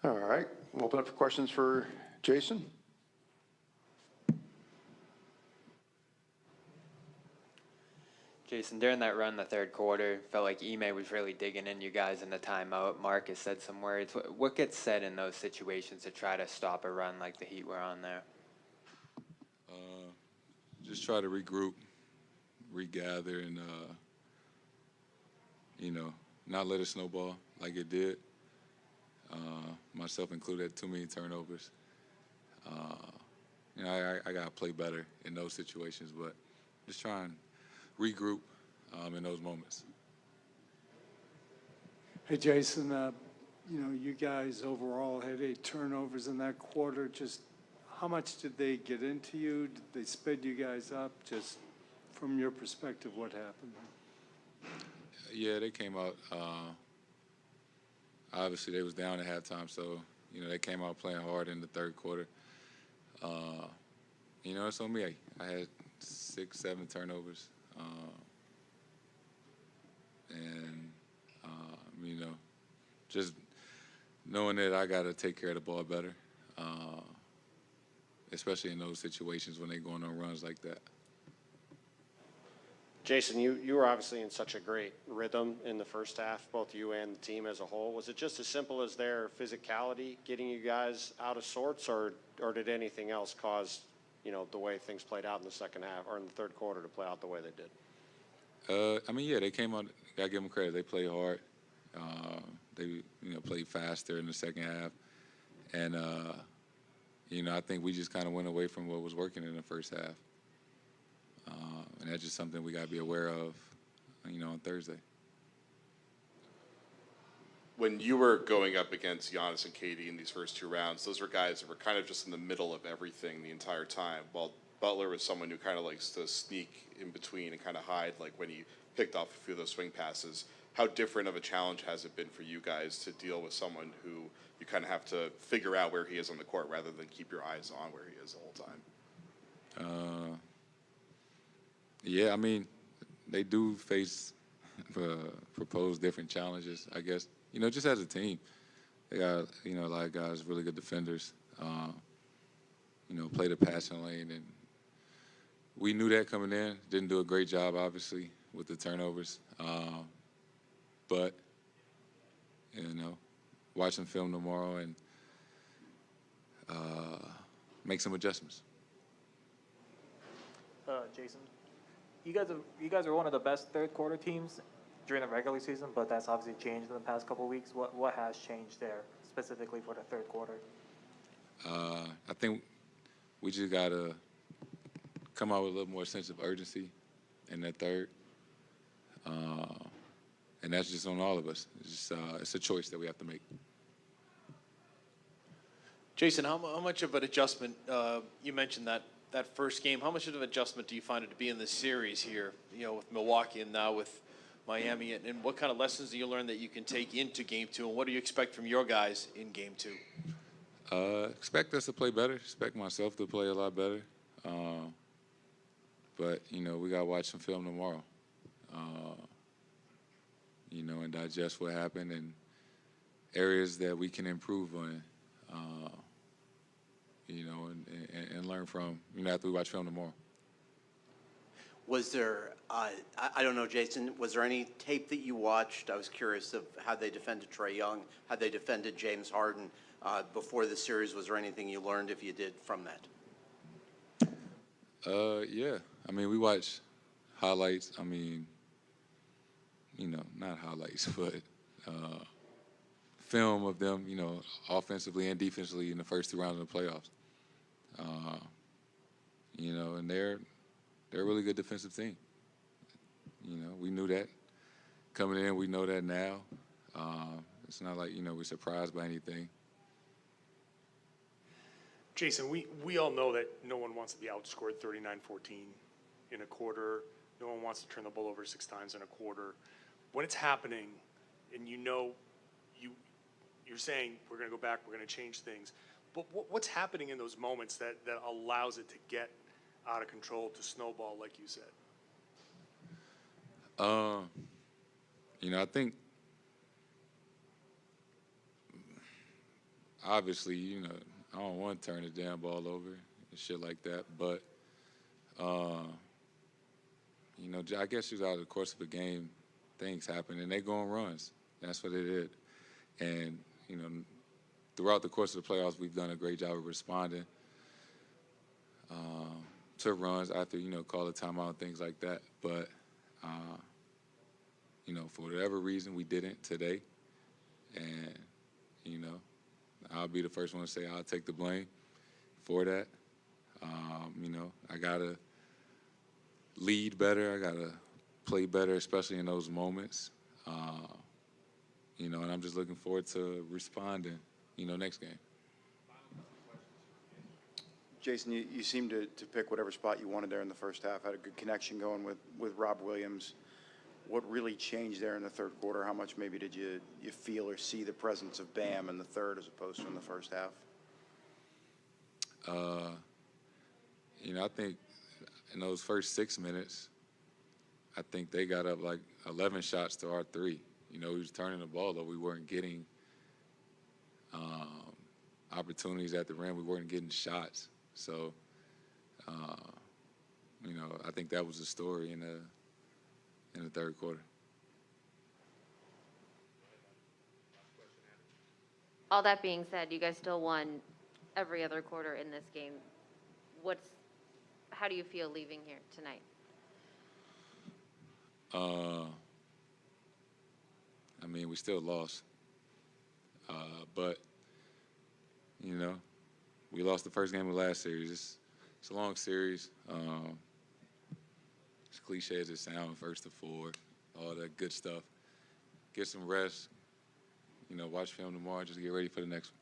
All right, we'll open up for questions for Jayson. Jayson, during that run in the third quarter, felt like Ime was really digging in you guys in the timeout. Marcus said some words. What gets said in those situations to try to stop a run like the Heat were on there? Just try to regroup, regather, and, not let it snowball like it did. Myself included, too many turnovers. I got to play better in those situations, but just try and regroup in those moments. Hey, Jayson, you guys overall had 8 turnovers in that quarter. Just how much did they get into you? Did they sped you guys up? Just from your perspective, what happened? Yeah, they came out. Obviously, they was down at halftime, so, they came out playing hard in the third quarter. It's on me. I had 6, 7 turnovers. Just knowing that I got to take care of the ball better, especially in those situations when they're going on runs like that. Jayson, you were obviously in such a great rhythm in the first half, both you and the team as a whole. Was it just as simple as their physicality getting you guys out of sorts, or did anything else cause, the way things played out in the second half or in the third quarter to play out the way they did? They came out. Gotta give them credit. They played hard. They, played faster in the second half, and I think we just kind of went away from what was working in the first half, and that's just something we gotta be aware of, on Thursday. When you were going up against Giannis and KD in these first 2 rounds, those were guys that were kind of just in the middle of everything the entire time, while Butler was someone who kind of likes to sneak in between and kind of hide, like when he picked off a few of those swing passes. How different of a challenge has it been for you guys to deal with someone who you kind of have to figure out where he is on the court rather than keep your eyes on where he is the whole time? They do face propose different challenges, I guess. Just as a team, they got, a lot of guys, really good defenders, play the passing lane. And we knew that coming in. Didn't do a great job, obviously, with the turnovers. But, watch them film tomorrow and make some adjustments. Jayson, you guys are one of the best third quarter teams during the regular season, but that's obviously changed in the past couple of weeks. What has changed there specifically for the third quarter? I think we just gotta come out with a little more sense of urgency in that third, and that's just on all of us. It's a choice that we have to make. Jayson, how much of an adjustment, you mentioned that first game, how much of an adjustment do you find it to be in this series here, with Milwaukee and now with Miami, and what kind of lessons do you learn that you can take into Game 2, and what do you expect from your guys in Game 2? Expect us to play better. Expect myself to play a lot better. But, we got to watch some film tomorrow, and digest what happened and areas that we can improve on, and learn from, after we watch film tomorrow. Was there, I don't know, Jayson, was there any tape that you watched? I was curious of how they defended Trae Young, how they defended James Harden before the series. Was there anything you learned, if you did, from that? Yeah. We watch highlights. Not highlights, but film of them, offensively and defensively in the first 2 rounds of the playoffs. And they're a really good defensive team. We knew that coming in. We know that now. It's not like, we're surprised by anything. Jayson, we all know that no one wants to be outscored 39-14 in a quarter. No one wants to turn the ball over 6 times in a quarter. When it's happening and you're saying we're going to go back, we're going to change things, but what's happening in those moments that allows it to get out of control, to snowball, like you said? obviously, you know, I don't want to turn the damn ball over and shit like that. But, you know, I guess just out of the course of a game, things happen, and they go on runs. That's what it is. And, you know, throughout the course of the playoffs, we've done a great job of responding to runs after, you know, call a timeout and things like that. But, you know, for whatever reason, we didn't today. And, you know, I'll be the first one to say I'll take the blame for that. You know, I got to lead better. I got to play better, especially in those moments. You know, and I'm just looking forward to responding, you know, next game. Jayson, you seemed to pick whatever spot you wanted there in the first half, had a good connection going with Rob Williams. What really changed there in the third quarter? How much maybe did you feel or see the presence of Bam in the third as opposed to in the first half? You know, I think in those first 6 minutes, I think they got up like 11 shots to our 3. You know, we was turning the ball, though. We weren't getting opportunities at the rim. We weren't getting shots. So, you know, I think that was the story in the third quarter. All that being said, you guys still won every other quarter in this game. How do you feel leaving here tonight? I mean, we still lost. But, you know, we lost the first game of the last series. It's a long series. As cliche as it sounds, first to 4, all that good stuff. Get some rest. You know, watch film tomorrow. Just get ready for the next one.